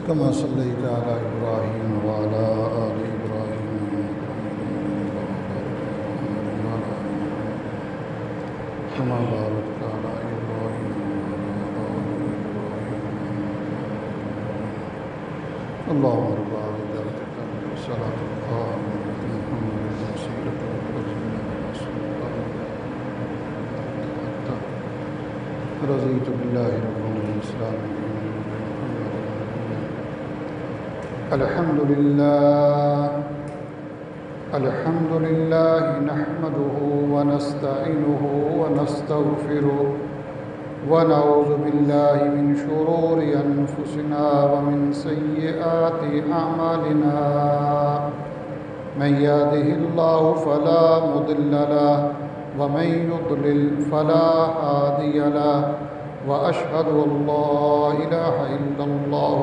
كما صليت على إبراهيم وعلى آل إبراهيم كما باركت على إبراهيم اللهم رب ذلك الصلاة القائمة محمد الوسيلة والفضيلة رضيت بالله ربا والإسلام الحمد لله نحمده ونستعينه ونستغفره ونعوذ بالله من شرور أنفسنا ومن سيئات أعمالنا من يهده الله فلا مضل له ومن يضلل فلا هادي له وأشهد أن لا إله إلا الله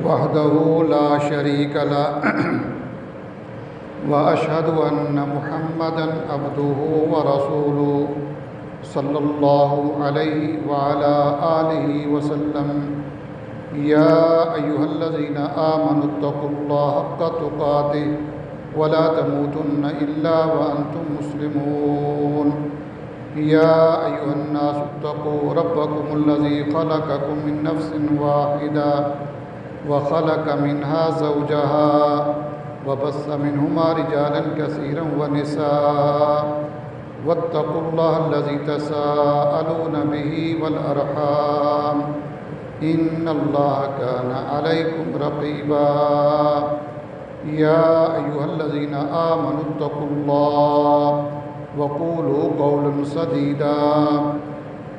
وحده لا شريك له وأشهد أن محمدًا عبده ورسوله صلى الله عليه وعلى آله وسلم يا أيها الذين آمنوا اتقوا الله حق تقاته ولا تموتن إلا وأنتم مسلمون يا أيها الناس اتقوا ربكم الذي خلقكم من نفس واحدة وخلق منها زوجها وبث منهما رجالا كثيرا ونساء واتقوا الله الذي تساءلون به والأرحام إن الله كان عليكم رقيبا يا أيها الذين آمنوا اتقوا الله وقولوا قولا سديدا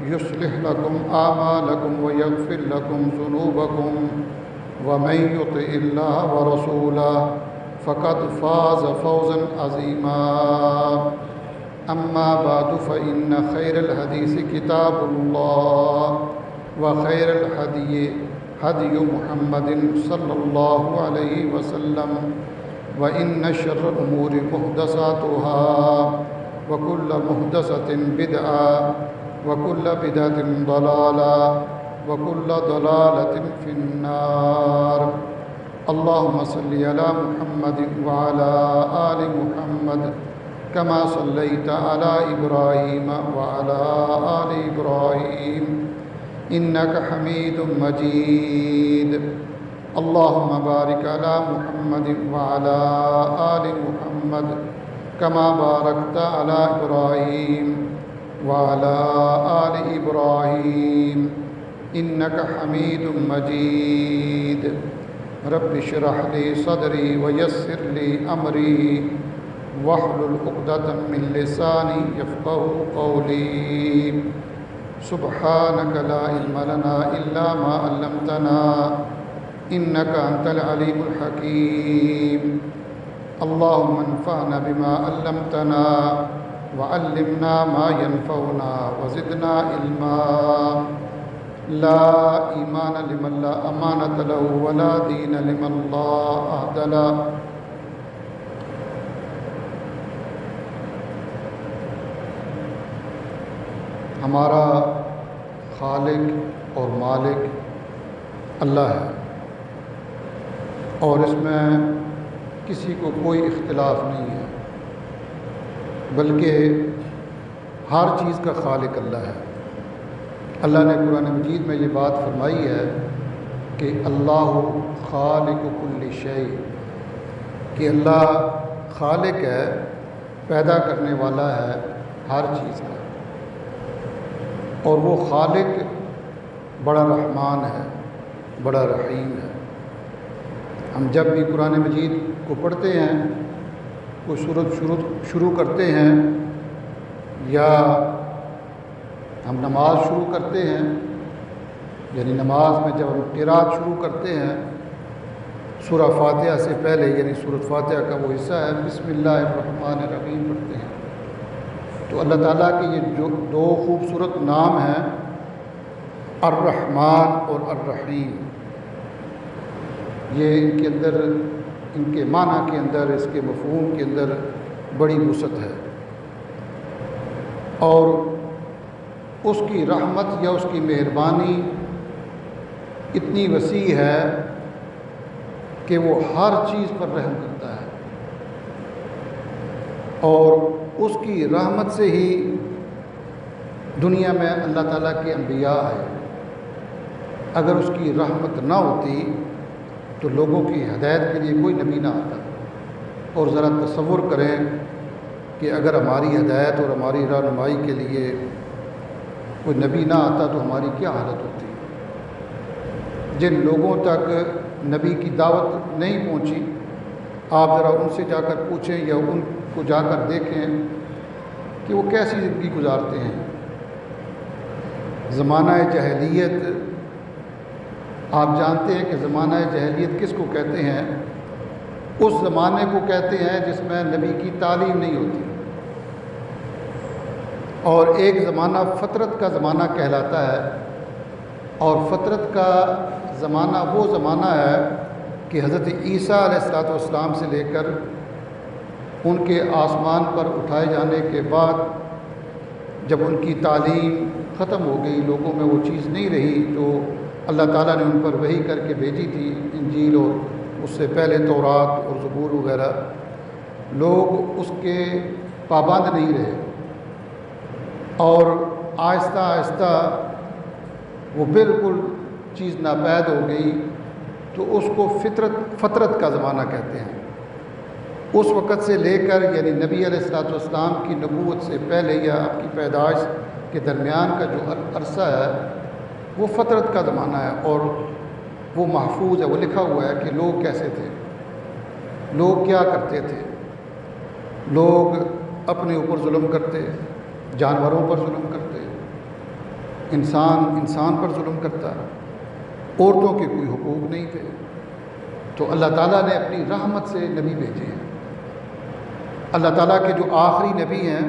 يصلح لكم أعمالكم ويغفر لكم ذنوبكم ومن يطع الله ورسوله فقد فاز فوزا عظيما أما بعد فإن خير الحديث كتاب الله وخير الهدي هدي محمد صلى الله عليه وسلم وإن شر الأمور محدثاتها وكل محدثة بدعة وكل بدعة ضلالة وكل ضلالة في النار اللهم صل على محمد وعلى آل محمد كما صليت على إبراهيم وعلى آل إبراهيم إنك حميد مجيد اللهم بارك على محمد وعلى آل محمد كما باركت على إبراهيم وعلى آل إبراهيم إنك حميد مجيد رب اشرح لي صدري ويسر لي أمري واحلل عقدة من لساني يفقهوا قولي سبحانك لا علم لنا إلا ما علمتنا إنك أنت العليم الحكيم اللهم انفعنا بما علمتنا وعلمنا ما ينفعنا وزدنا علما لا ایمان لمن لا امانت له ولا دین لمن لا عہد له ہمارا خالق اور مالک اللہ ہے اور اس میں کسی کو کوئی اختلاف نہیں ہے بلکہ ہر چیز کا خالق اللہ ہے۔ اللہ نے قرآن مجید میں یہ بات فرمائی ہے کہ اللہ خالق کل شیء، کہ اللہ خالق ہے، پیدا کرنے والا ہے ہر چیز کا، اور وہ خالق بڑا رحمان ہے، بڑا رحیم ہے۔ ہم جب بھی قرآن مجید کو پڑھتے ہیں، کوئی سورت شروع کرتے ہیں یا ہم نماز شروع کرتے ہیں، یعنی نماز میں جب ہم قرات شروع کرتے ہیں سورہ فاتحہ سے پہلے، یعنی سورۃ فاتحہ کا وہ حصہ ہے بسم اللہ الرحمن الرحیم پڑھتے ہیں، تو اللہ تعالیٰ کے یہ جو دو خوبصورت نام ہیں الرحمن اور الرحیم، یہ ان کے اندر، ان کے معنی کے اندر، اس کے مفہوم کے اندر بڑی وسعت ہے، اور اس کی رحمت یا اس کی مہربانی اتنی وسیع ہے کہ وہ ہر چیز پر رحم کرتا ہے، اور اس کی رحمت سے ہی دنیا میں اللہ تعالیٰ کے انبیاء آئے۔ اگر اس کی رحمت نہ ہوتی تو لوگوں کی ہدایت کے لیے کوئی نبی نہ آتا۔ اور ذرا تصور کریں کہ اگر ہماری ہدایت اور ہماری رہنمائی کے لیے کوئی نبی نہ آتا تو ہماری کیا حالت ہوتی۔ جن لوگوں تک نبی کی دعوت نہیں پہنچی، آپ ذرا ان سے جا کر پوچھیں یا ان کو جا کر دیکھیں کہ وہ کیسی زندگی گزارتے ہیں۔ زمانہ جاہلیت، آپ جانتے ہیں کہ زمانہ جاہلیت کس کو کہتے ہیں؟ اس زمانے کو کہتے ہیں جس میں نبی کی تعلیم نہیں ہوتی، اور ایک زمانہ فطرت کا زمانہ کہلاتا ہے۔ اور فطرت کا زمانہ وہ زمانہ ہے کہ حضرت عیسیٰ علیہ السلام سے لے کر ان کے آسمان پر اٹھائے جانے کے بعد جب ان کی تعلیم ختم ہو گئی، لوگوں میں وہ چیز نہیں رہی جو اللہ تعالیٰ نے ان پر وحی کر کے بھیجی تھی، انجیل اور اس سے پہلے تورات اور زبور وغیرہ، لوگ اس کے پابند نہیں رہے، اور آہستہ آہستہ وہ بالکل چیز ناپید ہو گئی، تو اس کو فطرت کا زمانہ کہتے ہیں۔ اس وقت سے لے کر یعنی نبی علیہ السلام کی نبوت سے پہلے یا آپ کی پیدائش کے درمیان کا جو عرصہ ہے وہ فطرت کا زمانہ ہے، اور وہ محفوظ ہے، وہ لکھا ہوا ہے کہ لوگ کیسے تھے، لوگ کیا کرتے تھے۔ لوگ اپنے اوپر ظلم کرتے، جانوروں پر ظلم کرتے، انسان پر ظلم کرتا، عورتوں کے کوئی حقوق نہیں تھے۔ تو اللہ تعالیٰ نے اپنی رحمت سے نبی بھیجے ہیں۔ اللہ تعالیٰ کے جو آخری نبی ہیں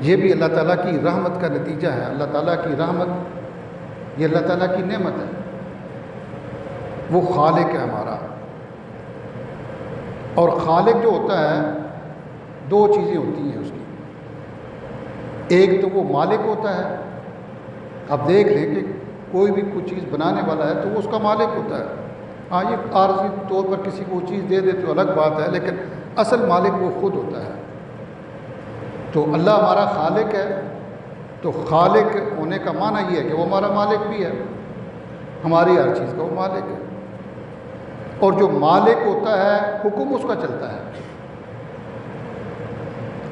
یہ بھی اللہ تعالیٰ کی رحمت کا نتیجہ ہے۔ اللہ تعالیٰ کی رحمت یہ اللہ تعالیٰ کی نعمت ہے، وہ خالق ہے ہمارا۔ اور خالق جو ہوتا ہے دو چیزیں ہوتی ہیں اس کی، ایک تو وہ مالک ہوتا ہے، آپ دیکھ لیں کہ کوئی بھی کوئی چیز بنانے والا ہے تو وہ اس کا مالک ہوتا ہے۔ ہاں یہ عارضی طور پر کسی کو چیز دے دے تو الگ بات ہے، لیکن اصل مالک وہ خود ہوتا ہے۔ تو اللہ ہمارا خالق ہے، تو خالق ہونے کا معنی یہ ہے کہ وہ ہمارا مالک بھی ہے، ہماری ہر چیز کا وہ مالک ہے۔ اور جو مالک ہوتا ہے حکم اس کا چلتا ہے۔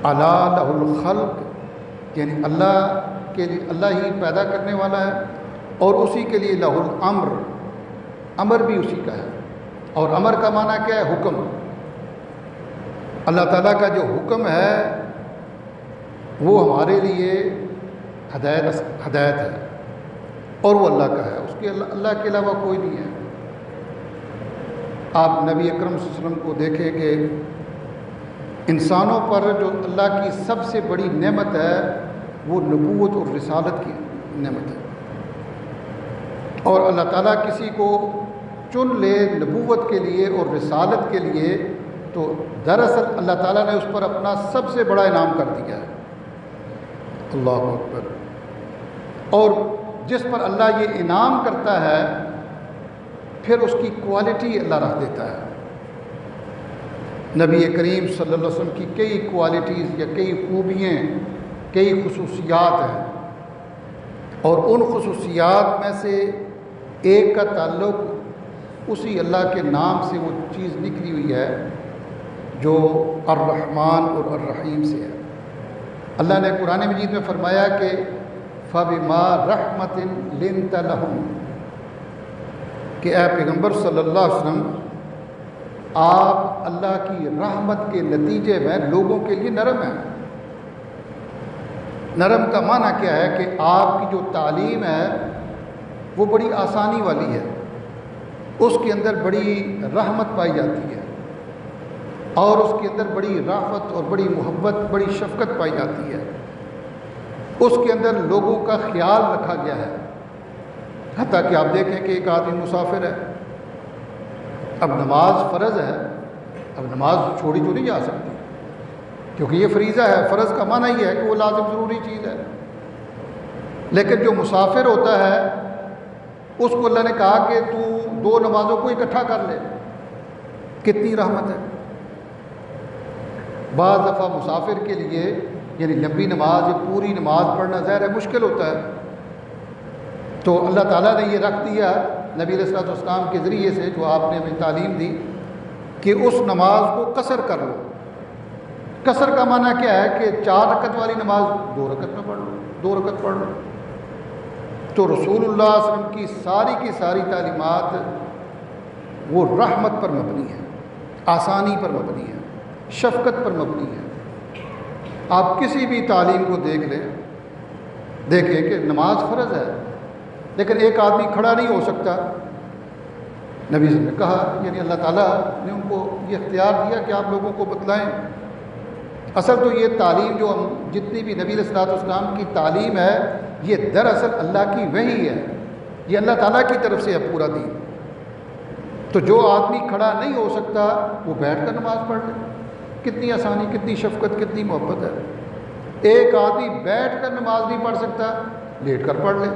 الا لہ الخلق، یعنی اللہ کے لیے، اللہ ہی پیدا کرنے والا ہے، اور اسی کے لیے لہ الامر، امر بھی اسی کا ہے۔ اور امر کا معنی کیا ہے؟ حکم۔ اللہ تعالیٰ کا جو حکم ہے وہ ہمارے لیے ہدایت ہے، اور وہ اللہ کا ہے، اس کے اللہ کے علاوہ کوئی نہیں ہے۔ آپ نبی اکرم صلی اللہ علیہ وسلم کو دیکھیں کہ انسانوں پر جو اللہ کی سب سے بڑی نعمت ہے وہ نبوت اور رسالت کی نعمت ہے۔ اور اللہ تعالیٰ کسی کو چن لے نبوت کے لیے اور رسالت کے لیے تو دراصل اللہ تعالیٰ نے اس پر اپنا سب سے بڑا انعام کر دیا ہے۔ اللہ اکبر۔ اور جس پر اللہ یہ انعام کرتا ہے پھر اس کی کوالٹی اللہ رکھ دیتا ہے۔ نبی کریم صلی اللہ علیہ وسلم کی کئی کوالٹیز یا کئی خوبیاں، کئی خصوصیات ہیں، اور ان خصوصیات میں سے ایک کا تعلق اسی اللہ کے نام سے وہ چیز نکلی ہوئی ہے جو الرحمن اور الرحیم سے ہے۔ اللہ نے قرآن مجید میں فرمایا کہ فَبِمَا رَحْمَةٍ لِنْتَ لَهُمْ، کہ اے پیغمبر صلی اللہ علیہ وسلم آپ اللہ کی رحمت کے نتیجے میں لوگوں کے لیے نرم ہیں۔ نرم کا معنی کیا ہے کہ آپ کی جو تعلیم ہے وہ بڑی آسانی والی ہے، اس کے اندر بڑی رحمت پائی جاتی ہے، اور اس کے اندر بڑی رافت اور بڑی محبت، بڑی شفقت پائی جاتی ہے۔ اس کے اندر لوگوں کا خیال رکھا گیا ہے، حتیٰ کہ آپ دیکھیں کہ ایک آدمی مسافر ہے، اب نماز فرض ہے، اب نماز چھوڑی تو نہیں جا سکتی کیونکہ یہ فریضہ ہے۔ فرض کا معنی یہ ہے کہ وہ لازم ضروری چیز ہے، لیکن جو مسافر ہوتا ہے اس کو اللہ نے کہا کہ تو 2 نمازوں کو اکٹھا کر لے، کتنی رحمت ہے۔ بعض دفعہ مسافر کے لیے یعنی لمبی نماز یا پوری نماز پڑھنا ظاہر ہے مشکل ہوتا ہے، تو اللہ تعالیٰ نے یہ رکھ دیا نبی علیہ الصلوۃ والسلام کے ذریعے سے، جو آپ نے ہمیں تعلیم دی کہ اس نماز کو قصر کر لو۔ قصر کا معنی کیا ہے کہ 4 رکعت والی نماز 2 رکعت میں پڑھ لو، 2 رکعت پڑھ لو۔ تو رسول اللہ صلی اللہ علیہ وسلم کی ساری تعلیمات وہ رحمت پر مبنی ہے، آسانی پر مبنی ہے، شفقت پر مبنی ہے۔ آپ کسی بھی تعلیم کو دیکھ لیں، دیکھیں کہ نماز فرض ہے لیکن ایک آدمی کھڑا نہیں ہو سکتا، نبی صلی اللہ علیہ وسلم نے کہا، یعنی اللہ تعالیٰ نے ان کو یہ اختیار دیا کہ آپ لوگوں کو بتلائیں۔ اصل تو یہ تعلیم جو ہم جتنی بھی نبی علیہ الصلوۃ والسلام کی تعلیم ہے، یہ دراصل اللہ کی وحی ہے، یہ اللہ تعالیٰ کی طرف سے ہے پورا دین۔ تو جو آدمی کھڑا نہیں ہو سکتا وہ بیٹھ کر نماز پڑھ لے، کتنی آسانی، کتنی شفقت، کتنی محبت ہے۔ ایک آدمی بیٹھ کر نماز نہیں پڑھ سکتا، لیٹ کر پڑھ لے۔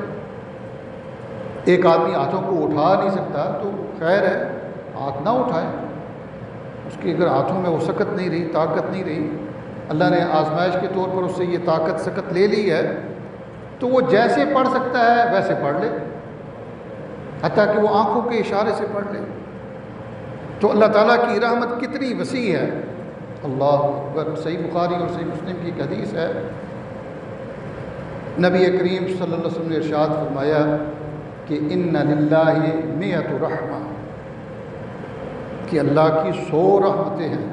ایک آدمی ہاتھوں کو اٹھا نہیں سکتا تو خیر ہے، ہاتھ نہ اٹھائے، اس کی اگر ہاتھوں میں وہ سکت نہیں رہی، طاقت نہیں رہی، اللہ نے آزمائش کے طور پر اس سے یہ طاقت سکت لے لی ہے، تو وہ جیسے پڑھ سکتا ہے ویسے پڑھ لے، حتیٰ کہ وہ آنکھوں کے اشارے سے پڑھ لے۔ تو اللہ تعالیٰ کی رحمت کتنی وسیع ہے، اللہ اکبر۔ صحیح بخاری اور صحیح مسلم کی ایک حدیث ہے، نبی کریم صلی اللہ علیہ وسلم نے ارشاد فرمایا کہ ان للہ مئۃ رحمہ، کہ اللہ کی 100 رحمتیں ہیں۔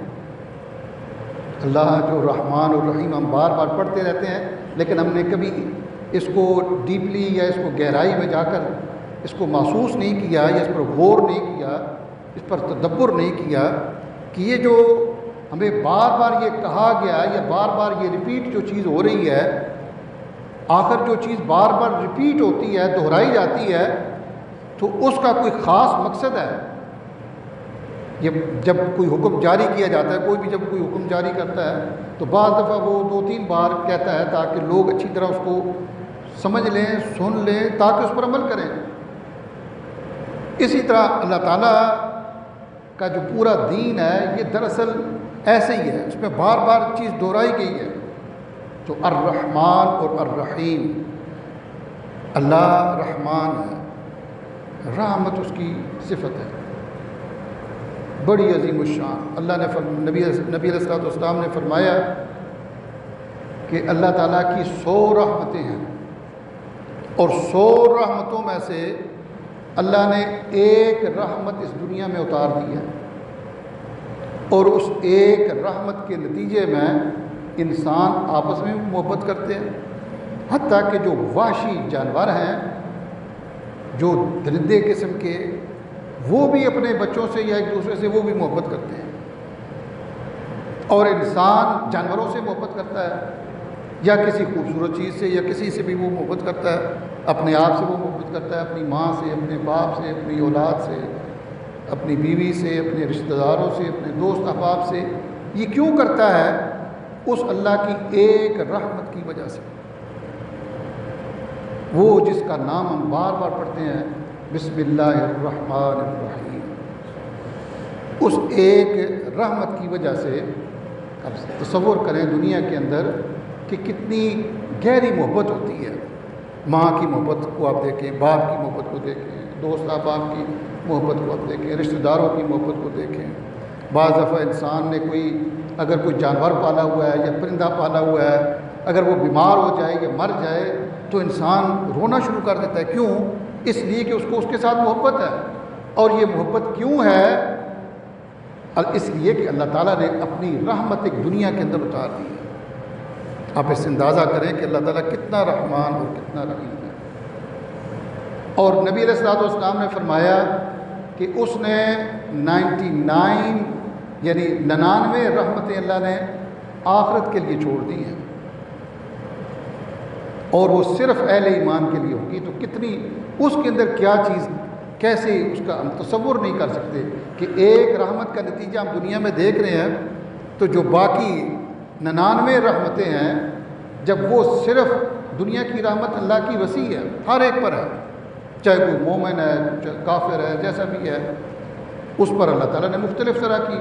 اللہ جو رحمان اور رحیم ہم بار بار پڑھتے رہتے ہیں، لیکن ہم نے کبھی اس کو ڈیپلی یا اس کو گہرائی میں جا کر اس کو محسوس نہیں کیا یا اس پر غور نہیں کیا، اس پر تدبر نہیں کیا کہ یہ جو ہمیں بار بار یہ کہا گیا یا بار بار یہ ریپیٹ جو چیز ہو رہی ہے، آخر جو چیز بار بار ریپیٹ ہوتی ہے، دہرائی جاتی ہے، تو اس کا کوئی خاص مقصد ہے۔ یہ جب کوئی حکم جاری کیا جاتا ہے، کوئی بھی جب کوئی حکم جاری کرتا ہے تو بعض دفعہ وہ 2-3 بار کہتا ہے تاکہ لوگ اچھی طرح اس کو سمجھ لیں، سن لیں، تاکہ اس پر عمل کریں۔ اسی طرح اللہ تعالیٰ کا جو پورا دین ہے یہ دراصل ایسے ہی ہے، اس میں بار بار چیز دہرائی گئی ہے۔ تو الرحمن اور الرحیم، اللہ رحمان ہے، رحمت اس کی صفت ہے، بڑی عظیم الشان۔ اللہ نے نبی علیہ الصلوۃ والسلام نے فرمایا کہ اللہ تعالیٰ کی 100 رحمتیں ہیں، اور 100 رحمتوں میں سے اللہ نے ایک رحمت اس دنیا میں اتار دی ہے، اور اس ایک رحمت کے نتیجے میں انسان آپس میں محبت کرتے ہیں، حتیٰ کہ جو وحشی جانور ہیں، جو درندے قسم کے، وہ بھی اپنے بچوں سے یا ایک دوسرے سے وہ بھی محبت کرتے ہیں، اور انسان جانوروں سے محبت کرتا ہے، یا کسی خوبصورت چیز سے یا کسی سے بھی وہ محبت کرتا ہے، اپنے آپ سے وہ محبت کرتا ہے، اپنی ماں سے، اپنے باپ سے، اپنی اولاد سے، اپنی بیوی سے، اپنے رشتہ داروں سے، اپنے دوست احباب سے۔ یہ کیوں کرتا ہے؟ اس اللہ کی ایک رحمت کی وجہ سے، وہ جس کا نام ہم بار بار پڑھتے ہیں، بسم اللہ الرحمن الرحیم، اس ایک رحمت کی وجہ سے۔ اب تصور کریں دنیا کے اندر کہ کتنی گہری محبت ہوتی ہے، ماں کی محبت کو آپ دیکھیں، باپ کی محبت کو دیکھیں، دوست احباب کی محبت کو آپ دیکھیں، رشتہ داروں کی محبت کو دیکھیں۔ بعض دفعہ انسان نے اگر کوئی جانور پالا ہوا ہے یا پرندہ پالا ہوا ہے، اگر وہ بیمار ہو جائے یا مر جائے تو انسان رونا شروع کر دیتا ہے۔ کیوں؟ اس لیے کہ اس کو اس کے ساتھ محبت ہے۔ اور یہ محبت کیوں ہے؟ اس لیے کہ اللہ تعالیٰ نے اپنی رحمت ایک دنیا کے اندر اتار دی ہے۔ آپ اس سے اندازہ کریں کہ اللہ تعالیٰ کتنا رحمان اور کتنا رحیم ہے۔ اور نبی علیہ الصلوۃ والسلام نے فرمایا کہ اس نے 99 یعنی 99 رحمتیں اللہ نے آخرت کے لیے چھوڑ دی ہیں، اور وہ صرف اہل ایمان کے لیے ہوگی۔ تو کتنی اس کے اندر کیا چیز، کیسے اس کا ہم تصور نہیں کر سکتے کہ ایک رحمت کا نتیجہ ہم دنیا میں دیکھ رہے ہیں، تو جو باقی 99 رحمتیں ہیں، جب وہ صرف دنیا کی رحمت اللہ کی وسیع ہے، ہر ایک پر ہے، چاہے کوئی مومن ہے چاہے کافر ہے جیسا بھی ہے، اس پر اللہ تعالیٰ نے مختلف طرح کی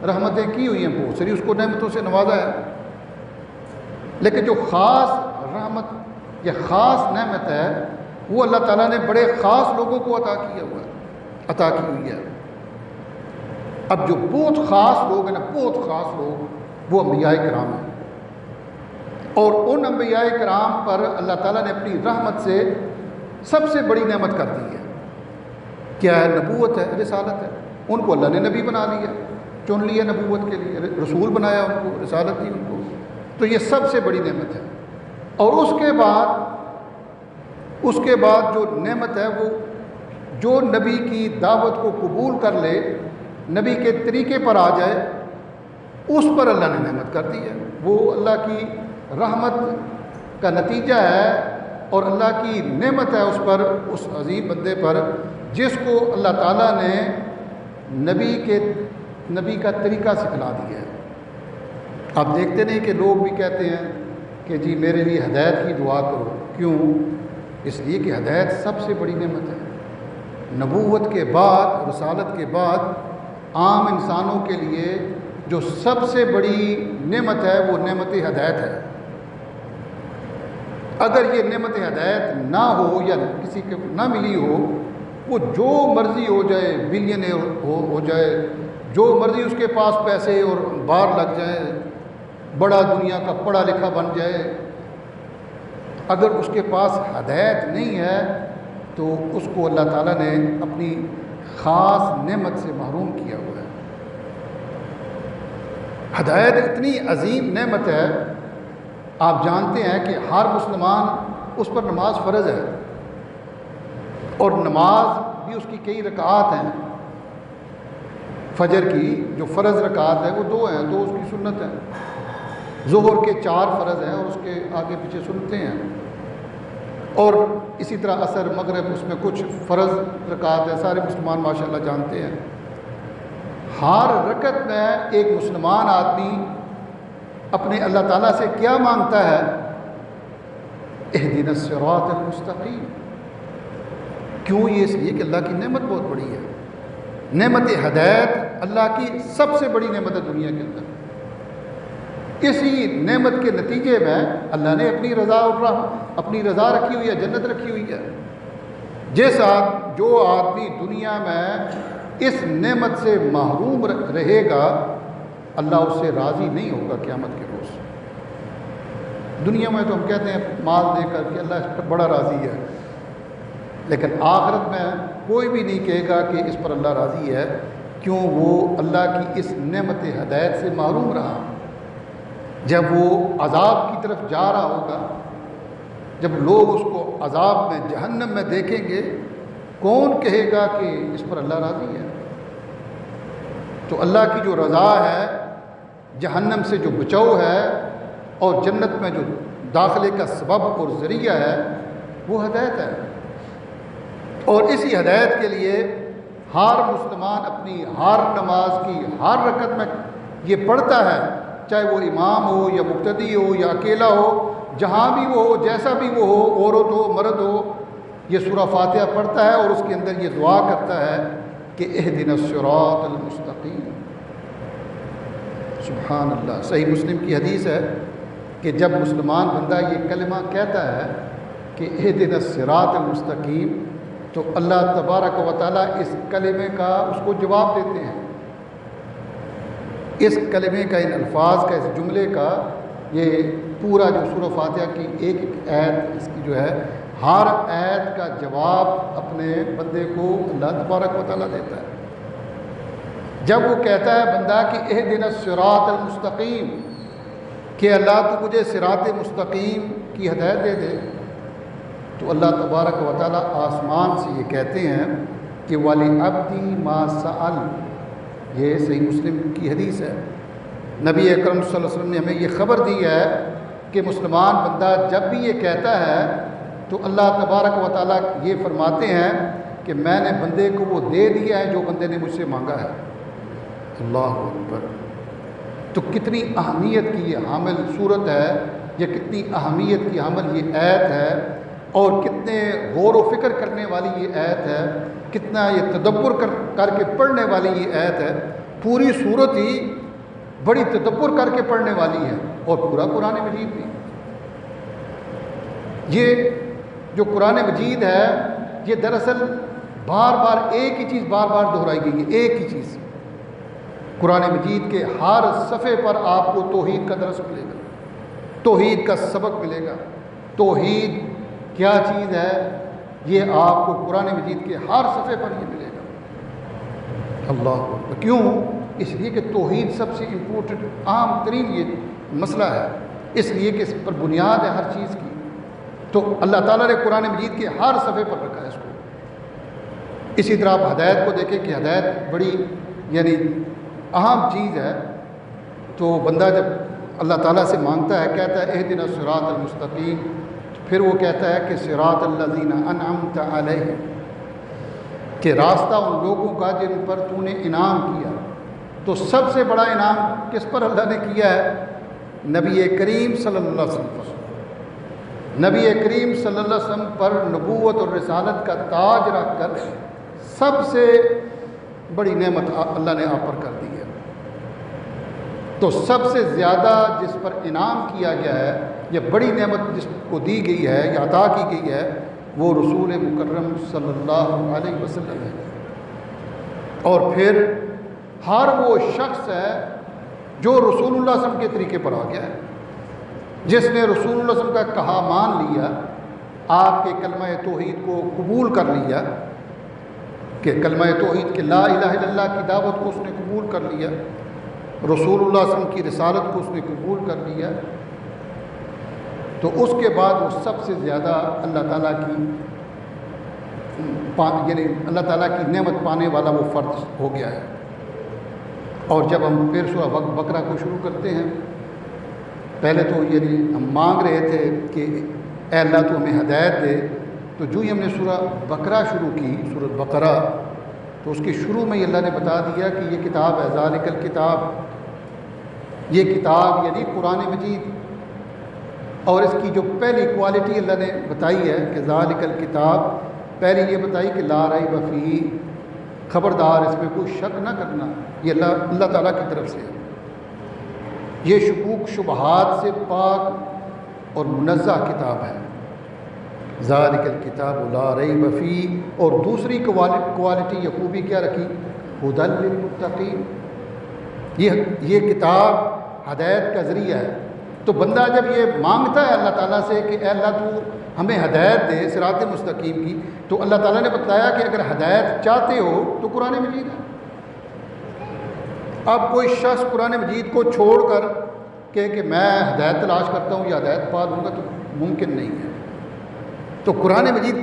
رحمتیں کی ہوئی ہیں، بہت ساری اس کو نعمتوں سے نوازا ہے، لیکن جو خاص رحمت یا خاص نعمت ہے وہ اللہ تعالیٰ نے بڑے خاص لوگوں کو عطا کی ہوئی ہے۔ اب جو بہت خاص لوگ ہیں نا، بہت خاص لوگ، وہ انبیاء کرام ہیں، اور ان انبیاء کرام پر اللہ تعالیٰ نے اپنی رحمت سے سب سے بڑی نعمت کر دی ہے۔ کیا ہے؟ نبوت ہے، رسالت ہے۔ ان کو اللہ نے نبی بنا لیا، چن لیا نبوت کے لیے، رسول بنایا ان کو، رسالت دی ان کو، تو یہ سب سے بڑی نعمت ہے۔ اور اس کے بعد جو نعمت ہے وہ جو نبی کی دعوت کو قبول کر لے، نبی کے طریقے پر آ جائے، اس پر اللہ نے نعمت کر دی ہے۔ وہ اللہ کی رحمت کا نتیجہ ہے اور اللہ کی نعمت ہے اس پر، اس عظیم بندے پر جس کو اللہ تعالیٰ نے نبی کا طریقہ سکھلا دیا ہے۔ آپ دیکھتے نہیں کہ لوگ بھی کہتے ہیں کہ جی میرے لیے ہدایت کی دعا کرو، کیوں؟ اس لیے کہ ہدایت سب سے بڑی نعمت ہے۔ نبوت کے بعد، رسالت کے بعد عام انسانوں کے لیے جو سب سے بڑی نعمت ہے وہ نعمت ہدایت ہے۔ اگر یہ نعمت ہدایت نہ ہو یا کسی کو نہ ملی ہو، وہ جو مرضی ہو جائے، بلینئر ہو جائے، جو مرضی اس کے پاس پیسے اور بار لگ جائے، بڑا دنیا کا پڑھا لکھا بن جائے، اگر اس کے پاس ہدایت نہیں ہے تو اس کو اللہ تعالیٰ نے اپنی خاص نعمت سے محروم کیا ہوا ہے۔ ہدایت اتنی عظیم نعمت ہے، آپ جانتے ہیں کہ ہر مسلمان اس پر نماز فرض ہے، اور نماز بھی اس کی کئی رکعات ہیں۔ فجر کی جو فرض رکعات ہے وہ 2 ہیں، 2 اس کی سنت ہیں۔ ظہر کے 4 فرض ہیں اور اس کے آگے پیچھے سنتیں ہیں، اور اسی طرح عصر مغرب اس میں کچھ فرض رکعات ہیں، سارے مسلمان ماشاءاللہ جانتے ہیں۔ ہر رکعت میں ایک مسلمان آدمی اپنے اللہ تعالیٰ سے کیا مانگتا ہے؟ اہدنا الصراط المستقیم۔ کیوں؟ یہ اس لیے کہ اللہ کی نعمت بہت بڑی ہے۔ نعمت ہدایت اللہ کی سب سے بڑی نعمت ہے دنیا کے اندر۔ اسی نعمت کے نتیجے میں اللہ نے اپنی رضا رکھی ہوئی ہے، جنت رکھی ہوئی ہے۔ جو آدمی دنیا میں اس نعمت سے محروم رہے گا، اللہ اس سے راضی نہیں ہوگا قیامت کے روز۔ دنیا میں تو ہم کہتے ہیں مال دے کر کہ اللہ اس پر بڑا راضی ہے، لیکن آخرت میں کوئی بھی نہیں کہے گا کہ اس پر اللہ راضی ہے، کیوں؟ وہ اللہ کی اس نعمت ہدایت سے محروم رہا۔ جب وہ عذاب کی طرف جا رہا ہوگا، جب لوگ اس کو عذاب میں، جہنم میں دیکھیں گے، کون کہے گا کہ اس پر اللہ راضی ہے؟ تو اللہ کی جو رضا ہے، جہنم سے جو بچاؤ ہے، اور جنت میں جو داخلے کا سبب اور ذریعہ ہے، وہ ہدایت ہے۔ اور اسی ہدایت کے لیے ہر مسلمان اپنی ہر نماز کی ہر رکعت میں یہ پڑھتا ہے، چاہے وہ امام ہو یا مقتدی ہو یا اکیلا ہو، جہاں بھی وہ ہو، جیسا بھی وہ ہو، عورت ہو مرد ہو، یہ سورہ فاتحہ پڑھتا ہے اور اس کے اندر یہ دعا کرتا ہے کہ اہدنا الصراط المستقیم۔ سبحان اللہ۔ صحیح مسلم کی حدیث ہے کہ جب مسلمان بندہ یہ کلمہ کہتا ہے کہ اہدنا الصراط المستقیم، تو اللہ تبارک و تعالیٰ اس کلمے کا اس کو جواب دیتے ہیں۔ اس کلمے کا، ان الفاظ کا، اس جملے کا، یہ پورا جو سورہ فاتحہ کی ایک آیت اس کی جو ہے، ہر آیت کا جواب اپنے بندے کو اللہ تبارک و تعالیٰ دیتا ہے۔ جب وہ کہتا ہے بندہ کہ اہدنا الصراط المستقیم، کہ اللہ تو مجھے صراط مستقیم کی ہدایت دے دے، تو اللہ تبارک و تعالیٰ آسمان سے یہ کہتے ہیں کہ وَلِعَبْدِي مَا سَأَلَ۔ یہ صحیح مسلم کی حدیث ہے۔ نبی اکرم صلی اللہ علیہ وسلم نے ہمیں یہ خبر دی ہے کہ مسلمان بندہ جب بھی یہ کہتا ہے تو اللہ تبارک و تعالیٰ یہ فرماتے ہیں کہ میں نے بندے کو وہ دے دیا ہے جو بندے نے مجھ سے مانگا ہے۔ اللہ اکبر۔ تو کتنی اہمیت کی یہ حامل صورت ہے، یہ کتنی اہمیت کی حامل یہ آیت ہے، اور کتنے غور و فکر کرنے والی یہ آیت ہے، کتنا یہ تدبر کر کے پڑھنے والی یہ آیت ہے۔ پوری صورت ہی بڑی تدبر کر کے پڑھنے والی ہے، اور پورا قرآن مجید بھی۔ یہ جو قرآن مجید ہے یہ دراصل بار بار ایک ہی چیز بار بار دہرائی گئی ہے، ایک ہی چیز۔ قرآن مجید کے ہر صفحے پر آپ کو توحید کا درس ملے گا، توحید کا سبق ملے گا۔ توحید کیا چیز ہے یہ آپ کو قرآن مجید کے ہر صفحے پر یہ ملے گا۔ اللہ اکبر۔ کیوں؟ اس لیے کہ توحید سب سے امپورٹنٹ عام ترین یہ مسئلہ ہے، اس لیے کہ اس پر بنیاد ہے ہر چیز کی۔ تو اللہ تعالیٰ نے قرآن مجید کے ہر صفحے پر رکھا ہے اس کو۔ اسی طرح آپ ہدایت کو دیکھیں کہ ہدایت بڑی یعنی اہم چیز ہے۔ تو بندہ جب اللہ تعالیٰ سے مانگتا ہے، کہتا ہے اہدنا الصراط المستقیم، پھر وہ کہتا ہے کہ صراط الذین انعمت علیہم، کہ راستہ ان لوگوں کا جن پر تو نے انعام کیا۔ تو سب سے بڑا انعام کس پر اللہ نے کیا ہے؟ نبی کریم صلی اللہ علیہ وسلم پر۔ نبی کریم صلی اللہ علیہ وسلم پر نبوت اور رسالت کا تاج رکھ کر سب سے بڑی نعمت اللہ نے آپ پر کر دی ہے۔ تو سب سے زیادہ جس پر انعام کیا گیا ہے، یا بڑی نعمت جس کو دی گئی ہے یا عطا کی گئی ہے، وہ رسول مکرم صلی اللہ علیہ وسلم ہے۔ اور پھر ہر وہ شخص ہے جو رسول اللہ صلی اللہ علیہ وسلم کے طریقے پر آ گیا ہے، جس نے رسول اللہ صلی اللہ علیہ وسلم کا کہا مان لیا، آپ کے کلمہ توحید کو قبول کر لیا، کہ کلمہ توحید کہ لا الہ الا اللہ کی دعوت کو اس نے قبول کر لیا، رسول اللہ صلی اللہ علیہ وسلم کی رسالت کو اس نے قبول کر لیا، تو اس کے بعد وہ سب سے زیادہ اللہ تعالیٰ کی یعنی اللہ تعالیٰ کی نعمت پانے والا وہ فرد ہو گیا ہے۔ اور جب ہم پھر سورہ بقرہ کو شروع کرتے ہیں، پہلے تو یعنی ہم مانگ رہے تھے کہ اے اللہ تو ہمیں ہدایت دے، تو جو ہی ہم نے سورہ بقرہ شروع کی، سورہ بقرہ، تو اس کے شروع میں ہی اللہ نے بتا دیا کہ یہ کتاب ہے، ذالک الکتاب، یہ کتاب یعنی قرآن مجید۔ اور اس کی جو پہلی کوالٹی اللہ نے بتائی ہے کہ ذالک الکتاب، پہلی یہ بتائی کہ لا ریب فیہ، خبردار اس میں کوئی شک نہ کرنا، یہ اللہ تعالیٰ کی طرف سے ہے۔ یہ شکوک شبہات سے پاک اور منزہ کتاب ہے، ذالک الکتاب لا ریب فیہ۔ اور دوسری کوالٹی یا خوبی کیا رکھی؟ ھدی للمتقین، یہ کتاب ہدایت کا ذریعہ ہے۔ تو بندہ جب یہ مانگتا ہے اللہ تعالیٰ سے کہ اے اللہ تو ہمیں ہدایت دے صراط مستقیم کی، تو اللہ تعالیٰ نے بتایا کہ اگر ہدایت چاہتے ہو تو قرآن مجید ہے۔ اب کوئی شخص قرآن مجید کو چھوڑ کر کہ میں ہدایت تلاش کرتا ہوں یا ہدایت پا لوں گا، تو ممکن نہیں ہے۔ تو قرآن مجید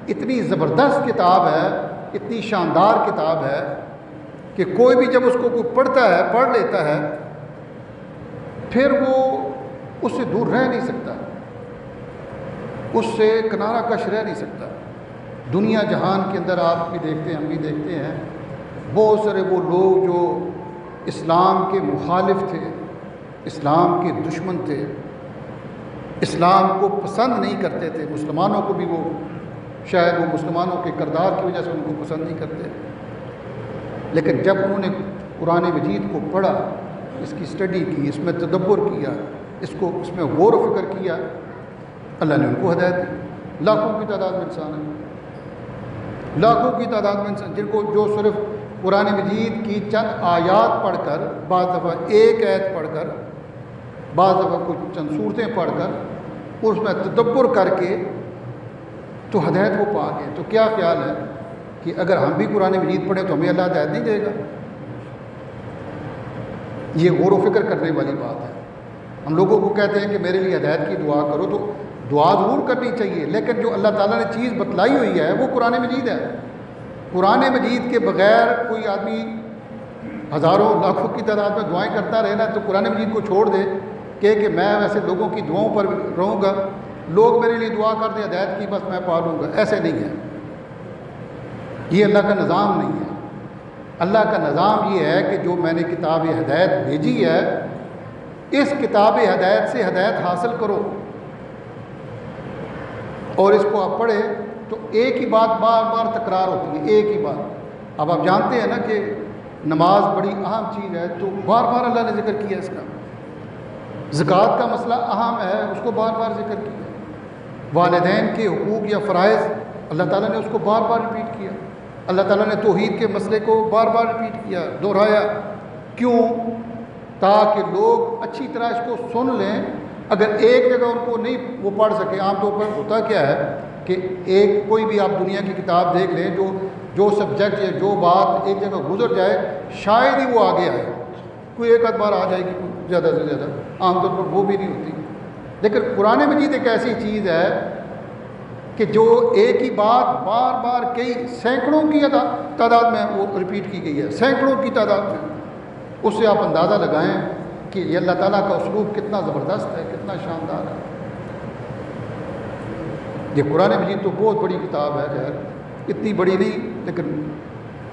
اتنی زبردست کتاب ہے، اتنی شاندار کتاب ہے کہ کوئی بھی جب اس کو کوئی پڑھتا ہے، پڑھ لیتا ہے، پھر وہ اس سے دور رہ نہیں سکتا، اس سے کنارہ کش رہ نہیں سکتا۔ دنیا جہان کے اندر آپ بھی دیکھتے ہیں، ہم بھی دیکھتے ہیں، بہت سارے وہ لوگ جو اسلام کے مخالف تھے، اسلام کے دشمن تھے، اسلام کو پسند نہیں کرتے تھے، مسلمانوں کو بھی وہ شاید وہ مسلمانوں کے کردار کی وجہ سے ان کو پسند نہیں کرتے، لیکن جب انہوں نے قرآن مجید کو پڑھا، اس کی اسٹڈی کی، اس میں تدبر کیا، اس میں غور و فکر کیا، اللہ نے ان کو ہدایت دی۔ لاکھوں کی تعداد میں انسان ہیں، لاکھوں کی تعداد میں انسان جو صرف قرآن مجید کی چند آیات پڑھ کر، بعض دفعہ ایک آیت پڑھ کر، بعض دفعہ کچھ چند صورتیں پڑھ کر، اس میں تدبر کر کے تو ہدایت وہ پا گئے۔ تو کیا خیال ہے کہ اگر ہم بھی قرآن مجید پڑھیں تو ہمیں اللہ ہدایت نہیں دے گا؟ یہ غور و فکر کرنے والی بات ہے۔ ہم لوگوں کو کہتے ہیں کہ میرے لیے ہدایت کی دعا کرو، تو دعا ضرور کرنی چاہیے، لیکن جو اللہ تعالیٰ نے چیز بتلائی ہوئی ہے وہ قرآن مجید ہے۔ قرآن مجید کے بغیر کوئی آدمی ہزاروں لاکھوں کی تعداد میں دعائیں کرتا رہے نا، تو قرآن مجید کو چھوڑ دے کہ میں ویسے لوگوں کی دعاؤں پر رہوں گا، لوگ میرے لیے دعا کر دیں ہدایت کی، بس میں پا لوں گا، ایسے نہیں ہے۔ یہ اللہ کا نظام نہیں ہے۔ اللہ کا نظام یہ ہے کہ جو میں نے کتاب ہدایت بھیجی ہے، اس کتاب ہدایت سے ہدایت حاصل کرو، اور اس کو آپ پڑھیں تو ایک ہی بات بار بار تکرار ہوتی ہے، ایک ہی بات۔ اب آپ جانتے ہیں نا کہ نماز بڑی اہم چیز ہے، تو بار بار اللہ نے ذکر کیا اس کا۔ زکوٰۃ کا مسئلہ اہم ہے، اس کو بار بار ذکر کیا۔ والدین کے حقوق یا فرائض اللہ تعالیٰ نے اس کو بار بار ریپیٹ کیا۔ اللہ تعالیٰ نے توحید کے مسئلے کو بار بار ریپیٹ کیا، دہرایا۔ کیوں؟ تاکہ لوگ اچھی طرح اس کو سن لیں۔ اگر ایک جگہ ان کو نہیں وہ پڑھ سکے، عام طور پر ہوتا کیا ہے کہ ایک کوئی بھی آپ دنیا کی کتاب دیکھ لیں، جو سبجیکٹ یا جو بات ایک جگہ گزر جائے شاید ہی وہ آگے آئے، کوئی ایک آدھ بار آ جائے گی زیادہ سے زیادہ، عام طور پر وہ بھی نہیں ہوتی۔ لیکن قرآن مجید ایک ایسی چیز ہے کہ جو ایک ہی بات بار بار کئی سینکڑوں کی تعداد میں وہ ریپیٹ کی گئی ہے، سینکڑوں کی تعداد میں۔ اس سے آپ اندازہ لگائیں کہ یہ اللہ تعالیٰ کا اسلوب کتنا زبردست ہے، کتنا شاندار ہے۔ یہ قرآن مجید تو بہت بڑی کتاب ہے، خیر اتنی بڑی نہیں، لیکن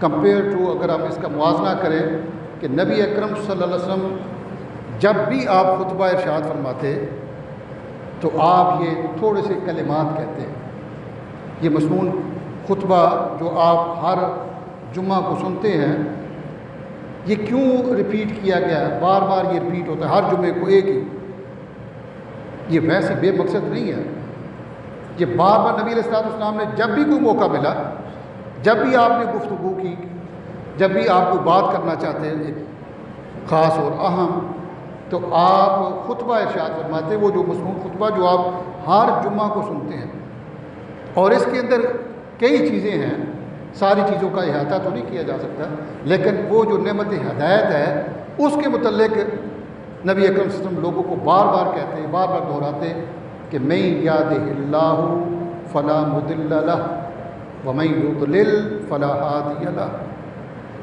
کمپیئر ٹو اگر ہم اس کا موازنہ کریں کہ نبی اکرم صلی اللہ علیہ وسلم جب بھی آپ خطبہ ارشاد فرماتے تو آپ یہ تھوڑے سے کلمات کہتے ہیں۔ یہ مصنون خطبہ جو آپ ہر جمعہ کو سنتے ہیں، یہ کیوں ریپیٹ کیا گیا ہے؟ بار بار یہ ریپیٹ ہوتا ہے ہر جمعے کو ایک ہی۔ یہ ویسے بے مقصد نہیں ہے، یہ بار بار نبی علیہ السلام نے جب بھی کوئی موقع ملا، جب بھی آپ نے گفتگو کی، جب بھی آپ کو بات کرنا چاہتے ہیں ایک خاص اور اہم، تو آپ خطبہ ارشاد فرماتے، وہ جو مصنون خطبہ جو آپ ہر جمعہ کو سنتے ہیں۔ اور اس کے اندر کئی چیزیں ہیں، ساری چیزوں کا احاطہ تو نہیں کیا جا سکتا، لیکن وہ جو نعمت ہدایت ہے اس کے متعلق نبی اکرم صلی اللہ علیہ وسلم لوگوں کو بار بار کہتے ہیں، بار بار دہراتے کہ من یہدہ اللہ فلا مضل لہ ومن یضلل فلا ہادی لہ۔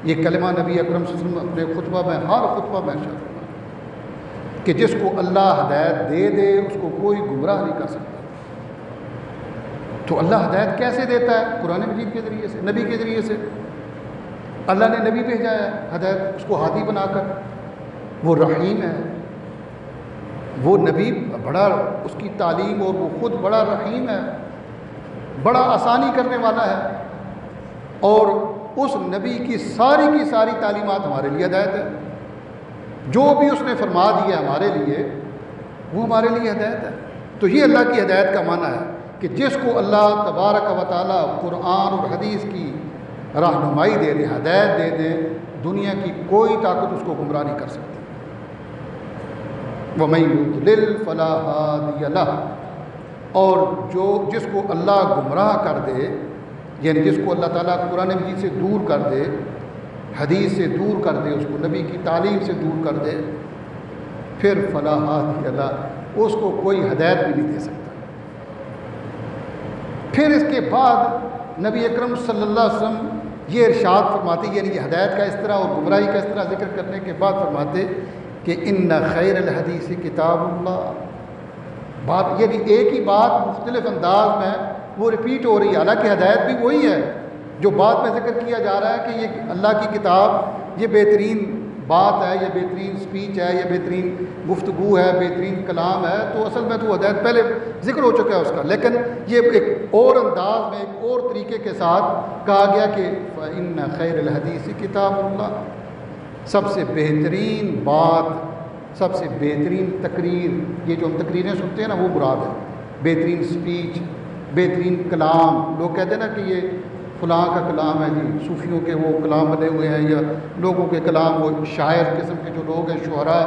یہ کلمہ نبی اکرم صلی اللہ علیہ وسلم اپنے خطبہ میں ہر خطبہ میں ارشاد فرماتے کہ جس کو اللہ ہدایت دے دے اس کو کوئی گمراہ نہیں کر سکتا۔ تو اللہ ہدایت کیسے دیتا ہے؟ قرآن مجید کے ذریعے سے، نبی کے ذریعے سے۔ اللہ نے نبی بھیجا ہے ہدایت اس کو ہادی بنا کر۔ وہ رحیم ہے، وہ نبی بڑا، اس کی تعلیم اور وہ خود بڑا رحیم ہے، بڑا آسانی کرنے والا ہے، اور اس نبی کی ساری تعلیمات ہمارے لیے ہدایت ہے۔ جو بھی اس نے فرما دیا ہمارے لیے وہ ہمارے لیے ہدایت ہے۔ تو یہ اللہ کی ہدایت کا معنی ہے کہ جس کو اللہ تبارک و تعالیٰ قرآن اور حدیث کی رہنمائی دے دے، ہدایت دے دے، دنیا کی کوئی طاقت اس کو گمراہ نہیں کر سکتی۔ وَمَن يُضْلِلْ فَلَا هَادِيَ لَهُ، اور جس کو اللہ گمراہ کر دے، یعنی جس کو اللہ تعالیٰ قرآن مجید سے دور کر دے، حدیث سے دور کر دے، اس کو نبی کی تعلیم سے دور کر دے، پھر فَلَا هَادِيَ لَهُ، اس کو کوئی ہدایت بھی نہیں دے سکتا۔ پھر اس کے بعد نبی اکرم صلی اللہ علیہ وسلم یہ ارشاد فرماتے، یعنی یہ ہدایت کا اس طرح اور گمراہی کا اس طرح ذکر کرنے کے بعد فرماتے کہ ان خیر الحدیث کتاب اللہ۔ بات یعنی ایک ہی بات مختلف انداز میں وہ ریپیٹ ہو رہی ہے، حالانکہ ہدایت بھی وہی ہے جو بعد میں ذکر کیا جا رہا ہے کہ یہ اللہ کی کتاب، یہ بہترین بات ہے، یہ بہترین سپیچ ہے، یہ بہترین گفتگو ہے، بہترین کلام ہے۔ تو اصل میں تو ہدایت پہلے ذکر ہو چکا ہے اس کا، لیکن یہ ایک اور انداز میں ایک اور طریقے کے ساتھ کہا گیا کہ فَإِنَّ خَيْرَ الْحَدِيثِ کتاب اللہ۔ سب سے بہترین بات، سب سے بہترین تقریر، یہ جو ہم تقریریں سنتے ہیں نا وہ مراد ہے، بہترین سپیچ، بہترین کلام۔ لوگ کہتے ہیں نا کہ یہ فلاں کا کلام ہے جی، صوفیوں کے وہ کلام بنے ہوئے ہیں، یا لوگوں کے کلام، وہ شاعر قسم کے جو لوگ ہیں شعراء،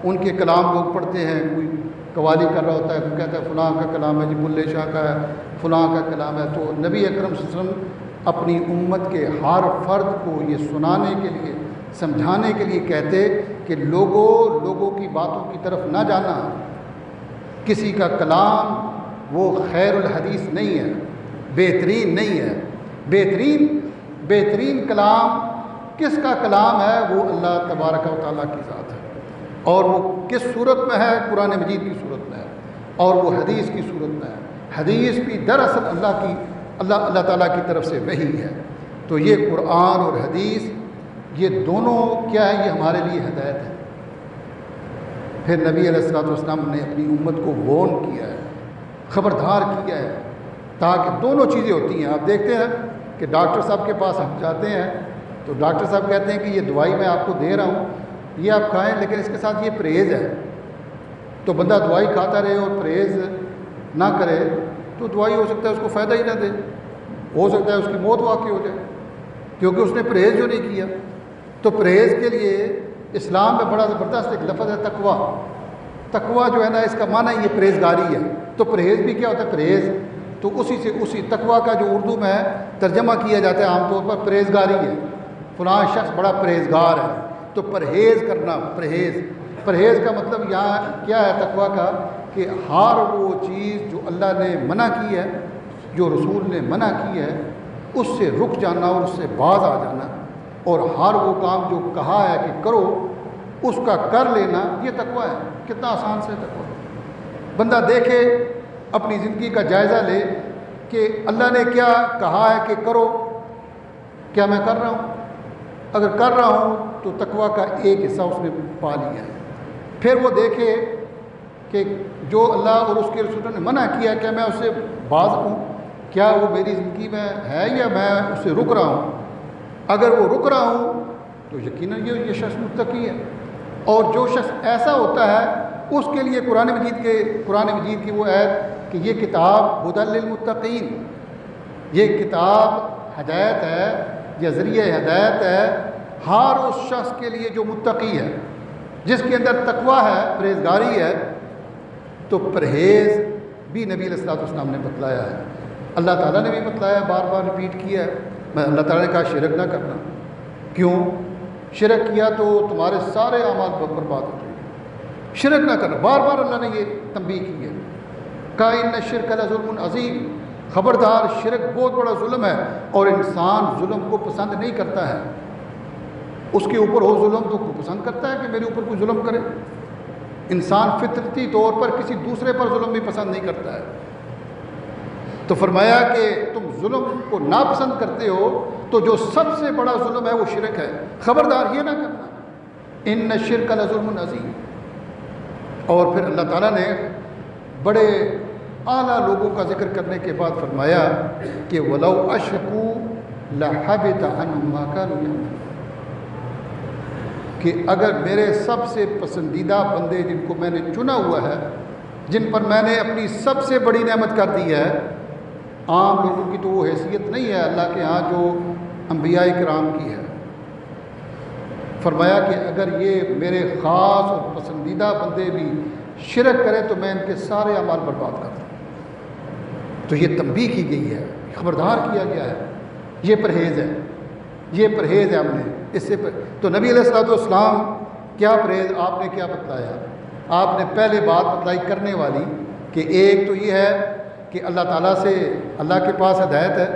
ان کے کلام لوگ پڑھتے ہیں۔ کوئی قوالی کر رہا ہوتا ہے، کوئی کہتا ہے فلاں کا کلام ہے جی، بلے شاہ کا ہے، فلاں کا کلام ہے۔ تو نبی اکرم صلی اللہ علیہ وسلم اپنی امت کے ہر فرد کو یہ سنانے کے لیے، سمجھانے کے لیے کہتے کہ لوگوں کی باتوں کی طرف نہ جانا، کسی کا کلام وہ خیر الحدیث نہیں ہے، بہترین نہیں ہے۔ بہترین کلام کس کا کلام ہے؟ وہ اللہ تبارک و تعالیٰ کی ذات ہے، اور وہ کس صورت میں ہے؟ قرآن مجید کی صورت میں ہے، اور وہ حدیث کی صورت میں ہے۔ حدیث بھی دراصل اللہ تعالیٰ کی طرف سے وحی ہے۔ تو یہ قرآن اور حدیث، یہ دونوں کیا ہے؟ یہ ہمارے لیے ہدایت ہے۔ پھر نبی علیہ الصلوۃ والسلام نے اپنی امت کو وارن کیا ہے، خبردار کیا ہے تاکہ دونوں چیزیں ہوتی ہیں. آپ دیکھتے ہیں کہ ڈاکٹر صاحب کے پاس ہم جاتے ہیں تو ڈاکٹر صاحب کہتے ہیں کہ یہ دوائی میں آپ کو دے رہا ہوں، یہ آپ کھائیں، لیکن اس کے ساتھ یہ پرہیز ہے. تو بندہ دوائی کھاتا رہے اور پرہیز نہ کرے تو دوائی ہو سکتا ہے اس کو فائدہ ہی نہ دے، ہو سکتا ہے اس کی موت واقع ہو جائے، کیونکہ اس نے پرہیز جو نہیں کیا. تو پرہیز کے لیے اسلام میں بڑا زبردست ایک لفظ ہے تقویٰ. تقویٰ جو ہے نا، اس کا معنی یہ پرہیزگاری ہے. تو پرہیز بھی کیا ہوتا ہے؟ پرہیز تو اسی تقویٰ کا جو اردو میں ترجمہ کیا جاتا ہے عام طور پر پرہیزگاری ہے. فلاں شخص بڑا پرہیزگار ہے. تو پرہیز کرنا، پرہیز کا مطلب یہاں کیا ہے تقویٰ کا؟ کہ ہر وہ چیز جو اللہ نے منع کی ہے، جو رسول نے منع کی ہے، اس سے رک جانا اور اس سے باز آ جانا، اور ہر وہ کام جو کہا ہے کہ کرو اس کا کر لینا، یہ تقویٰ ہے. کتنا آسان سے تقویٰ. بندہ دیکھے، اپنی زندگی کا جائزہ لے کہ اللہ نے کیا کہا ہے کہ کرو، کیا میں کر رہا ہوں؟ اگر کر رہا ہوں تو تقویٰ کا ایک حصہ اس نے پا لیا ہے. پھر وہ دیکھے کہ جو اللہ اور اس کے رسول نے منع کیا، کیا میں اس سے باز ہوں؟ کیا وہ میری زندگی میں ہے یا میں اس سے رک رہا ہوں؟ اگر وہ رک رہا ہوں تو یقیناً یہ شخص متقی ہے. اور جو شخص ایسا ہوتا ہے اس کے لیے قرآن مجید کی وہ آیت کہ یہ کتاب ہدی للمتقین، یہ کتاب ہدایت ہے، یہ ذریعہ ہدایت ہے ہر اس شخص کے لیے جو متقی ہے، جس کے اندر تقویٰ ہے، پرہیزگاری ہے. تو پرہیز بھی نبی علیہ الصلوۃ والسلام نے بتلایا ہے، اللہ تعالیٰ نے بھی بتلایا، بار بار ریپیٹ کیا ہے. میں اللہ تعالیٰ نے کہا شرک نہ کرنا. کیوں؟ شرک کیا تو تمہارے سارے اعمال برباد ہو جائیں گے. شرک نہ کرنا، بار بار اللہ نے یہ تنبیہ کی ہے. کہا ان الشرک لظلم عظیم، خبردار شرک بہت بڑا ظلم ہے، اور انسان ظلم کو پسند نہیں کرتا ہے. اس کے اوپر ہو ظلم تو پسند کرتا ہے کہ میرے اوپر کوئی ظلم کرے. انسان فطرتی طور پر کسی دوسرے پر ظلم بھی پسند نہیں کرتا ہے. تو فرمایا کہ تم ظلم کو ناپسند کرتے ہو تو جو سب سے بڑا ظلم ہے وہ شرک ہے، خبردار یہ نہ کرنا. ان الشرک لظلم عظیم. اور پھر اللہ تعالیٰ نے بڑے اعلیٰ لوگوں کا ذکر کرنے کے بعد فرمایا کہ وَلَوْ أَشْرَكُوا لَحَبِطَ عَنْهُمْ مَا كَانُوا يَعْمَلُونَ، کہ اگر میرے سب سے پسندیدہ بندے جن کو میں نے چنا ہوا ہے، جن پر میں نے اپنی سب سے بڑی نعمت کر دی ہے، عام لوگوں کی تو وہ حیثیت نہیں ہے اللہ کے ہاں جو انبیاء کرام کی ہے. فرمایا کہ اگر یہ میرے خاص اور پسندیدہ بندے بھی شرک کریں تو میں ان کے سارے اعمال برباد کر دوں. تو یہ تنبیہ کی گئی ہے، خبردار کیا گیا ہے. یہ پرہیز ہے، یہ پرہیز ہے. ہم نے اس سے تو نبی علیہ الصلوۃ والسلام کیا پرہیز آپ نے کیا بتلایا؟ آپ نے پہلے بات بتلائی کرنے والی کہ ایک تو یہ ہے کہ اللہ تعالیٰ سے، اللہ کے پاس ہدایت ہے،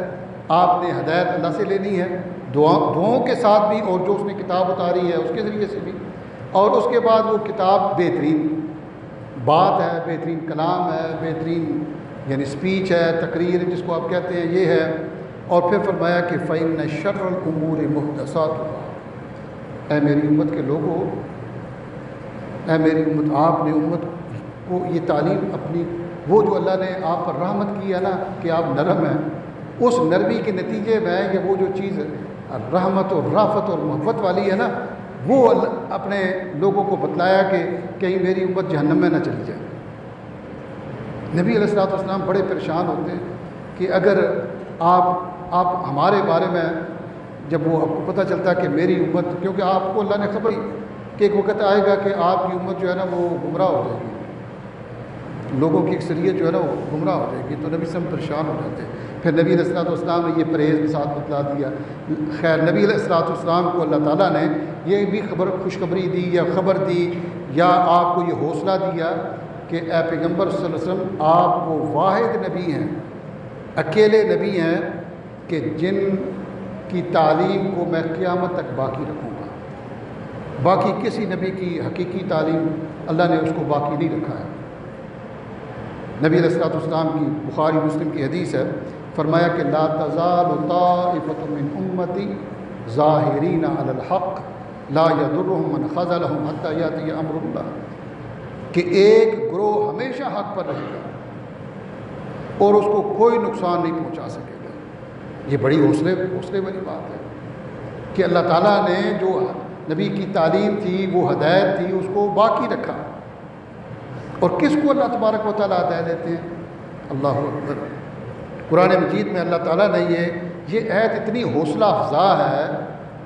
آپ نے ہدایت اللہ سے لینی ہے، دعاؤں کے ساتھ بھی، اور جو اس نے کتاب اتاری ہے اس کے ذریعے سے بھی. اور اس کے بعد وہ کتاب بہترین بات ہے، بہترین کلام ہے، بہترین یعنی سپیچ ہے، تقریر جس کو آپ کہتے ہیں، یہ ہے. اور پھر فرمایا کہ فَإِنَّ شَرَّ الْأُمُورِ مُحْدَثَاتُهَا، اے میری امت کے لوگوں، اے میری امت، آپ نے امت کو یہ تعلیم اپنی، وہ جو اللہ نے آپ پر رحمت کی ہے نا کہ آپ نرم ہیں، اس نرمی کے نتیجے میں یہ وہ جو چیز رحمت اور رافت اور محبت والی ہے نا، وہ اپنے لوگوں کو بتلایا کہ کہیں میری امت جہنم میں نہ چلی جائے. نبی علیہ الصلوۃ والسلام بڑے پریشان ہوتے ہیں کہ اگر آپ ہمارے بارے میں، جب وہ آپ کو پتہ چلتا ہے کہ میری امت، کیونکہ آپ کو اللہ نے خبر کہ ایک وقت آئے گا کہ آپ کی امت جو ہے نا وہ گمراہ ہو جائے گی، لوگوں کی اکثریت جو ہے نا وہ گمراہ ہو جائے گی. تو نبی صلی پریشان ہو جاتے ہیں. پھر نبی علیہ الصلوۃ والسلام نے یہ پرہیز کے ساتھ بتلا دیا. خیر، نبی علیہ الصلوۃ والسلام کو اللہ تعالیٰ نے یہ بھی خوشخبری دی یا خبر دی یا آپ کو یہ حوصلہ دیا کہ اے پیغمبر صلی اللہ علیہ وسلم، آپ وہ واحد نبی ہیں، اکیلے نبی ہیں کہ جن کی تعلیم کو میں قیامت تک باقی رکھوں گا. باقی کسی نبی کی حقیقی تعلیم اللہ نے اس کو باقی نہیں رکھا ہے. نبی علیہ الصلوۃ والسلام کی بخاری مسلم کی حدیث ہے، فرمایا کہ لا تزال طائفة من امتی ظاہرین علی الحق لا یضرهم من خذلهم حتی یاتی امر اللہ، کہ ایک گروہ ہمیشہ حق پر رہے گا، اور اس کو کوئی نقصان نہیں پہنچا سکے گا۔ یہ بڑی حوصلے والی بات ہے کہ اللہ تعالیٰ نے جو نبی کی تعلیم تھی، وہ ہدایت تھی، اس کو باقی رکھا۔ اور کس کو اللہ تبارک و تعالیٰ ہدایت دیتے ہیں؟ اللہ اکبر۔ قرآن مجید میں اللہ تعالیٰ نے یہ آیت اتنی حوصلہ افزا ہے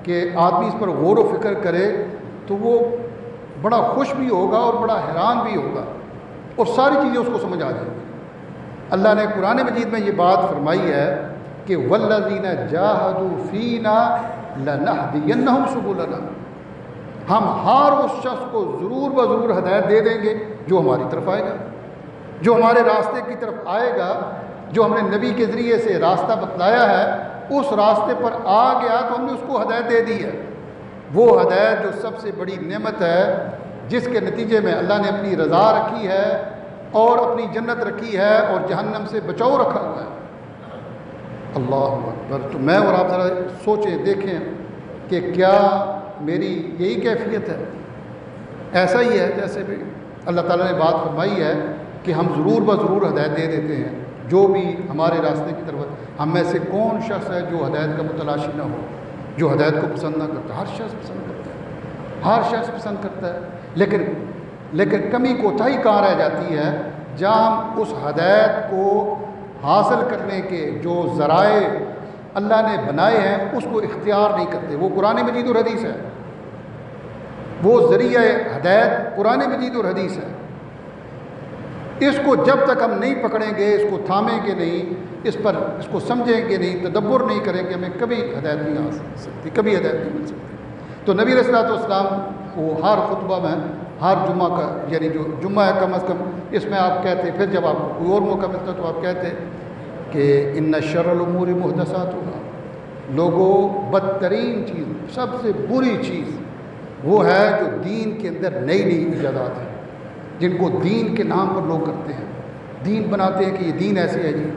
کہ آدمی اس پر غور و فکر کرے تو وہ بڑا خوش بھی ہوگا اور بڑا حیران بھی ہوگا، اور ساری چیزیں اس کو سمجھ آ جائیں گی۔ اللہ نے قرآن مجید میں یہ بات فرمائی ہے کہ والذین جاہدوا فینا لنہدینہم سبلنا، ہم ہر اس شخص کو ضرور بضرور ہدایت دے دیں گے جو ہماری طرف آئے گا، جو ہمارے راستے کی طرف آئے گا، جو ہم نے نبی کے ذریعے سے راستہ بتلایا ہے، اس راستے پر آ گیا تو ہم نے اس کو ہدایت دے دی ہے۔ وہ ہدایت جو سب سے بڑی نعمت ہے، جس کے نتیجے میں اللہ نے اپنی رضا رکھی ہے اور اپنی جنت رکھی ہے اور جہنم سے بچاؤ رکھا ہوا ہے۔ اللہ اکبر۔ تو میں اور آپ ذرا سوچیں، دیکھیں کہ کیا میری یہی کیفیت ہے؟ ایسا ہی ہے جیسے بھی اللہ تعالیٰ نے بات فرمائی ہے کہ ہم ضرور بضرور ہدایت دے دیتے ہیں جو بھی ہمارے راستے کی طرف۔ ہم میں سے کون شخص ہے جو ہدایت کا متلاشی نہ ہو، جو ہدایت کو پسند نہ کرتا؟ ہر شخص پسند کرتا ہے، ہر شخص پسند کرتا ہے، لیکن کمی کوتاہی کہاں رہ جاتی ہے؟ جہاں ہم اس ہدایت کو حاصل کرنے کے جو ذرائع اللہ نے بنائے ہیں اس کو اختیار نہیں کرتے۔ وہ قرآن مجید اور حدیث ہے، وہ ذریعہ ہدایت قرآن مجید اور حدیث ہے۔ اس کو جب تک ہم نہیں پکڑیں گے، اس کو تھامیں گے نہیں، اس کو سمجھیں گے نہیں، تدبر نہیں کریں گے، ہمیں کبھی ہدایت نہیں آ سکتی، کبھی ہدایت نہیں مل سکتی۔ تو نبی علیہ الصلوۃ والسلام وہ ہر خطبہ میں، ہر جمعہ کا، یعنی جو جمعہ ہے کم از کم اس میں آپ کہتے، پھر جب آپ کو کوئی اور موقع ملتا تو آپ کہتے کہ ان شر الامور محدثاتھا، لوگوں بدترین چیز، سب سے بری چیز وہ ہے جو دین کے اندر نئی ایجادات ہیں، جن کو دین کے نام پر لوگ کرتے ہیں، دین بناتے ہیں کہ یہ دین ایسے ہے جی،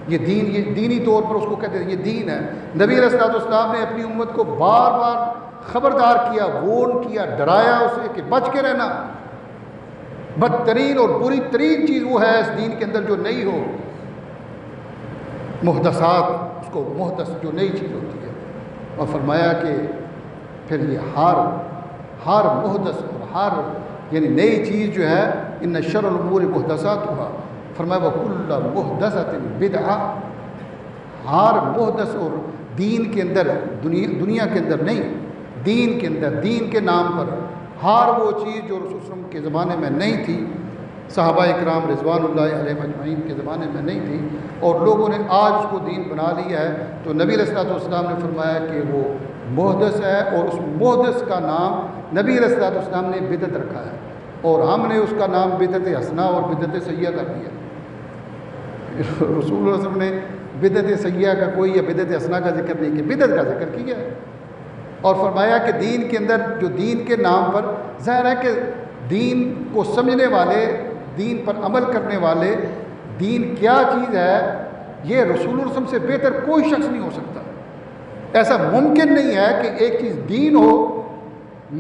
یہ دینی طور پر اس کو کہتے ہیں یہ دین ہے۔ نبی علیہ الصلوۃ والسلام نے اپنی امت کو بار بار خبردار کیا، وارن کیا، ڈرایا اسے کہ بچ کے رہنا، بدترین اور بری ترین چیز وہ ہے اس دین کے اندر جو نئی ہو، محدثات، اس کو محدث جو نئی چیز ہوتی ہے۔ اور فرمایا کہ پھر یہ ہر محدث اور ہر یعنی نئی چیز جو ہے ان شر الامور محدثاتھا، فرمایا وکل محدثۃ بدعہ، ہر محدث اور دین کے اندر، دنیا کے اندر نہیں، دین کے اندر، دین کے نام پر ہر وہ چیز جو رسول صلی اللہ علیہ وسلم کے زمانے میں نہیں تھی، صحابہ اکرام رضوان اللہ علیہم اجمعین کے زمانے میں نہیں تھی، اور لوگوں نے آج اس کو دین بنا لیا ہے، تو نبی علیہ الصلوۃ والسلام نے فرمایا کہ وہ محدث ہے، اور اس محدث کا نام نبی علیہ الصلوۃ والسلام نے بدعت رکھا ہے، اور ہم نے اس کا نام بدعت حسنہ اور بدعت سیئہ کر دیا۔ رسول اللہ صلی اللہ علیہ وسلم نے بدعت سیئہ کا کوئی یا بدعت حسنہ کا ذکر نہیں کیا، بدعت کا ذکر کیا ہے، اور فرمایا کہ دین کے اندر جو دین کے نام پر، ظاہر ہے کہ دین کو سمجھنے والے، دین پر عمل کرنے والے، دین کیا چیز ہے یہ رسول اللہ علیہ وسلم سے بہتر کوئی شخص نہیں ہو سکتا۔ ایسا ممکن نہیں ہے کہ ایک چیز دین ہو،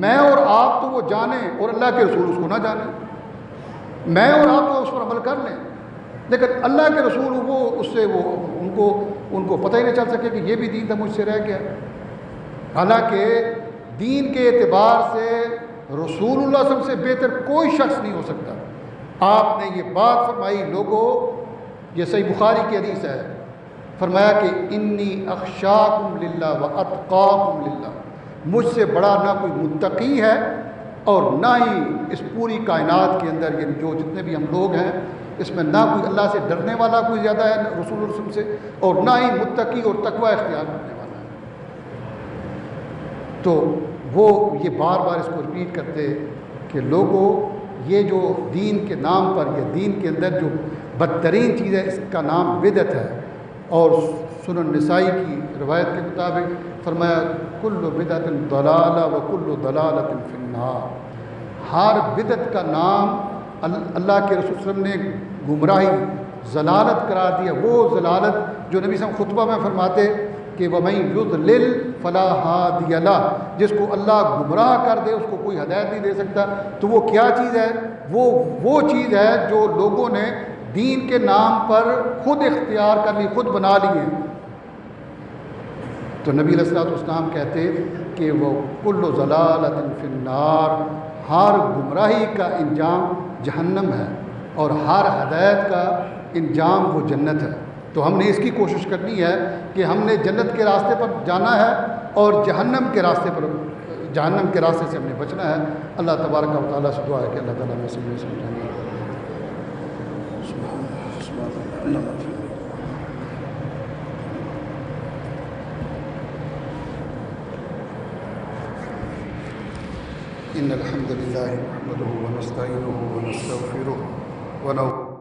میں اور آپ تو وہ جانیں اور اللہ کے رسول اس کو نہ جانیں، میں اور آپ تو اس پر عمل کر لیں، لیکن اللہ کے رسول وہ اس سے ان کو پتہ ہی نہیں چل سکے کہ یہ بھی دین تھا، مجھ سے رہ گیا۔ حالانکہ دین کے اعتبار سے رسول اللہ صلی اللہ علیہ وسلم سے بہتر کوئی شخص نہیں ہو سکتا۔ آپ نے یہ بات فرمائی، لوگوں، یہ صحیح بخاری کی حدیث ہے، فرمایا کہ انی اخشاکم للہ واتقاکم للہ، مجھ سے بڑا نہ کوئی متقی ہے اور نہ ہی اس پوری کائنات کے اندر، یعنی جو جتنے بھی ہم لوگ ہیں اس میں نہ کوئی اللہ سے ڈرنے والا کوئی زیادہ ہے رسول اللہ علیہ وسلم سے، اور نہ ہی متقی اور تقوی اختیار کرنے والا ہے۔ تو وہ یہ بار بار اس کو ریپیٹ کرتے کہ لوگوں، یہ جو دین کے نام پر، یہ دین کے اندر جو بدترین چیز ہے اس کا نام بدعت ہے، اور سنن نسائی کی روایت کے مطابق فرمایا کل بدعت ضلالہ وکل ضلالۃ فی النار، ہر بدعت کا نام اللہ کے رسول صلی اللہ علیہ وسلم نے گمراہی، ضلالت قرار دیا، وہ ضلالت جو نبی صلی اللہ علیہ وسلم خطبہ میں فرماتے کہ وَمَن يُضْلِلْ فَلَا هَادِيَ لَهُ، جس کو اللہ گمراہ کر دے اس کو کوئی ہدایت نہیں دے سکتا۔ تو وہ کیا چیز ہے؟ وہ چیز ہے جو لوگوں نے دین کے نام پر خود اختیار کر لی، خود بنا لیے، تو نبی علیہ الصلوۃ والسلام کہتے کہ وہ کل ضلالۃ فی النار، ہر گمراہی کا انجام جہنم ہے اور ہر ہدایت کا انجام وہ جنت ہے۔ تو ہم نے اس کی کوشش کرنی ہے کہ ہم نے جنت کے راستے پر جانا ہے اور جہنم کے راستے سے ہم نے بچنا ہے۔ اللہ تبارک و تعالیٰ سے دعا ہے کہ اللہ تعالیٰ میں سمجھانے ان الحمد للہ نحمده ونستعینه ونستغفره ونعوذ